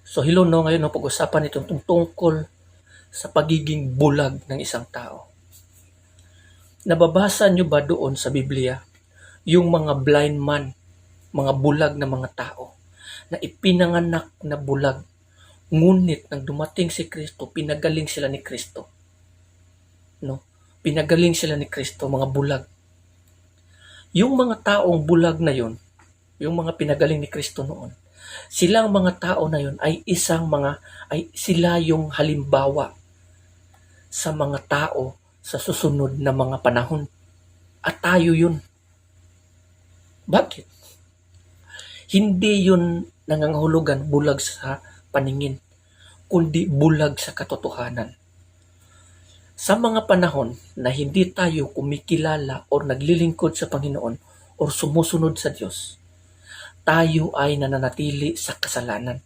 So hello no, ngayon no, pag-usapan itong tungkol sa pagiging bulag ng isang tao. Nababasa nyo ba doon sa Biblia yung mga blind man, mga bulag na mga tao na ipinanganak na bulag, ngunit nang dumating si Kristo, pinagaling sila ni Kristo. No? Pinagaling sila ni Kristo, mga bulag. Yung mga taong bulag na yon, yung mga pinagaling ni Kristo noon, silang mga tao na yon ay sila yung halimbawa sa mga tao sa susunod na mga panahon. At tayo yun. Bakit? Hindi yun nangangahulugan bulag sa paningin, kundi bulag sa katotohanan. Sa mga panahon na hindi tayo kumikilala o naglilingkod sa Panginoon o sumusunod sa Diyos, tayo ay nananatili sa kasalanan.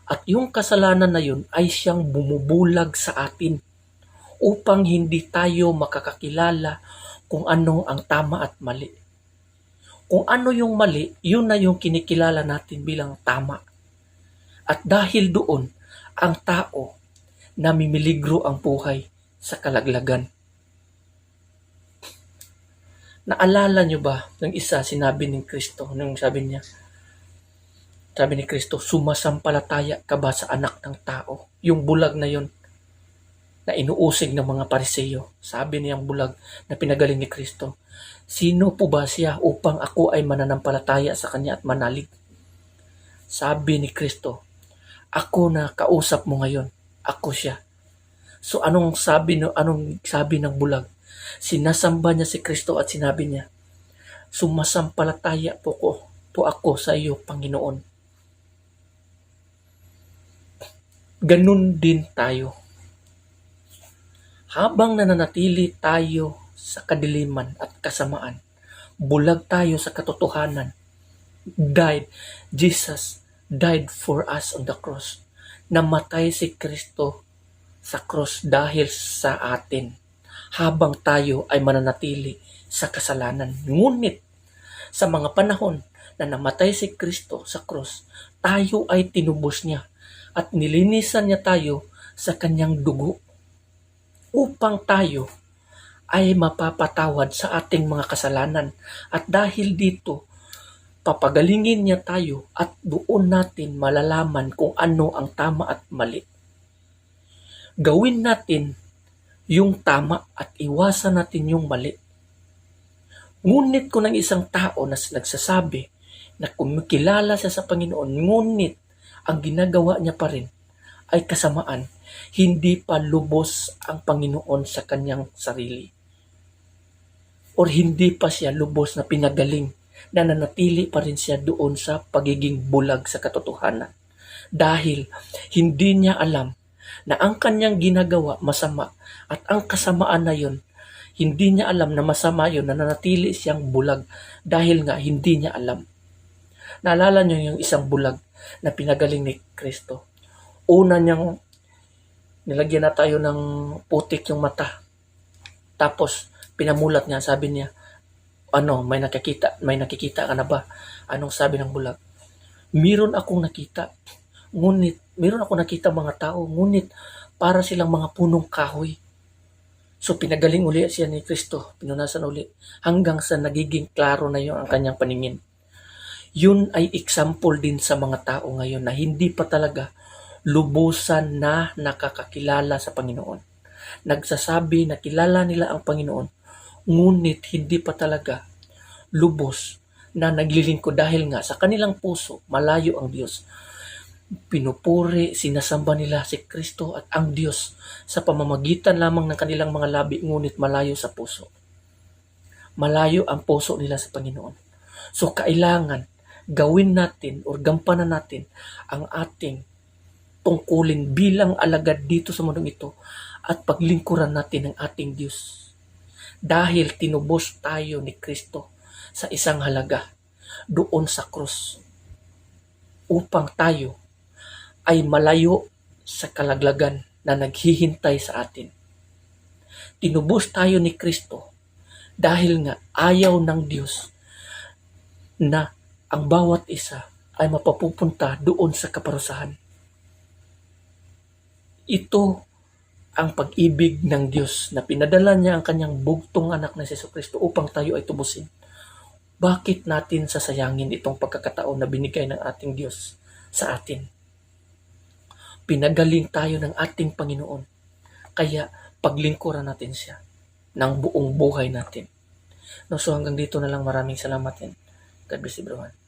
At yung kasalanan na yun ay siyang bumubulag sa atin upang hindi tayo makakakilala kung ano ang tama at mali. Kung ano yung mali, yun na yung kinikilala natin bilang tama. At dahil doon, ang tao namimiligro ang buhay sa kalaglagan. Naalala nyo ba ng isa sinabi ni Kristo, nung sabi ni Kristo, sumasampalataya ka ba sa anak ng tao? Yung bulag na yun, na inuusig ng mga Pariseyo. Sabi niyang bulag na pinagaling ni Kristo, sino po ba siya upang ako ay mananampalataya sa kanya at manalig? Sabi ni Kristo, ako na kausap mo ngayon, ako siya. So anong sabi ng bulag? Sinasamba niya si Kristo at sinabi niya, sumasampalataya po ako sa iyo, Panginoon. Ganun din tayo. Habang nananatili tayo sa kadiliman at kasamaan, bulag tayo sa katotohanan. Jesus died for us on the cross. Namatay si Kristo sa cross dahil sa atin, habang tayo ay mananatili sa kasalanan. Ngunit sa mga panahon na namatay si Kristo sa cross, tayo ay tinubos niya at nilinisan niya tayo sa kanyang dugo upang tayo ay mapapatawad sa ating mga kasalanan. At dahil dito, papagalingin niya tayo at doon natin malalaman kung ano ang tama at mali. Gawin natin yung tama at iwasan natin yung mali. Ngunit kung ang isang tao na nagsasabi na kumikilala siya sa Panginoon, ngunit ang ginagawa niya pa rin ay kasamaan, hindi pa lubos ang Panginoon sa kanyang sarili. Or hindi pa siya lubos na pinagaling, na nanatili pa rin siya doon sa pagiging bulag sa katotohanan. Dahil hindi niya alam na ang kanyang ginagawa masama at ang kasamaan na yun, hindi niya alam na masama yun, na nanatili siyang bulag dahil nga hindi niya alam. Naalala niyo yung isang bulag na pinagaling ni Kristo. Una niyang nilagyan na tayo ng putik yung mata. Tapos pinamulat niya, sabi niya, may nakikita ka na ba? Anong sabi ng bulag? Meron akong nakita mga tao, ngunit para silang mga punong kahoy. So pinagaling uli siya ni Kristo, pinunasan uli, hanggang sa nagiging klaro na yung ang kanyang paningin. Yun ay example din sa mga tao ngayon na hindi pa talaga lubusan na nakakakilala sa Panginoon. Nagsasabi na kilala nila ang Panginoon, ngunit hindi pa talaga lubos na naglilingkod dahil nga sa kanilang puso malayo ang Diyos. Pinupuri, sinasamba nila si Kristo at ang Diyos sa pamamagitan lamang ng kanilang mga labi, ngunit malayo sa puso. Malayo ang puso nila sa Panginoon. So kailangan gawin natin o gampanan natin ang ating tungkulin bilang alagad dito sa mundong ito at paglingkuran natin ang ating Diyos. Dahil tinubos tayo ni Kristo sa isang halaga doon sa krus upang tayo ay malayo sa kalaglagan na naghihintay sa atin. Tinubos tayo ni Kristo dahil nga ayaw ng Diyos na ang bawat isa ay mapapupunta doon sa kaparusahan. Ito ang pag-ibig ng Diyos na pinadala niya ang kanyang bugtong anak na si Jesucristo upang tayo ay tubusin. Bakit natin sasayangin itong pagkakataon na binigay ng ating Diyos sa atin? Pinagaling tayo ng ating Panginoon. Kaya paglingkuran natin siya ng buong buhay natin. No, so hanggang dito na lang, maraming salamat and God bless everyone.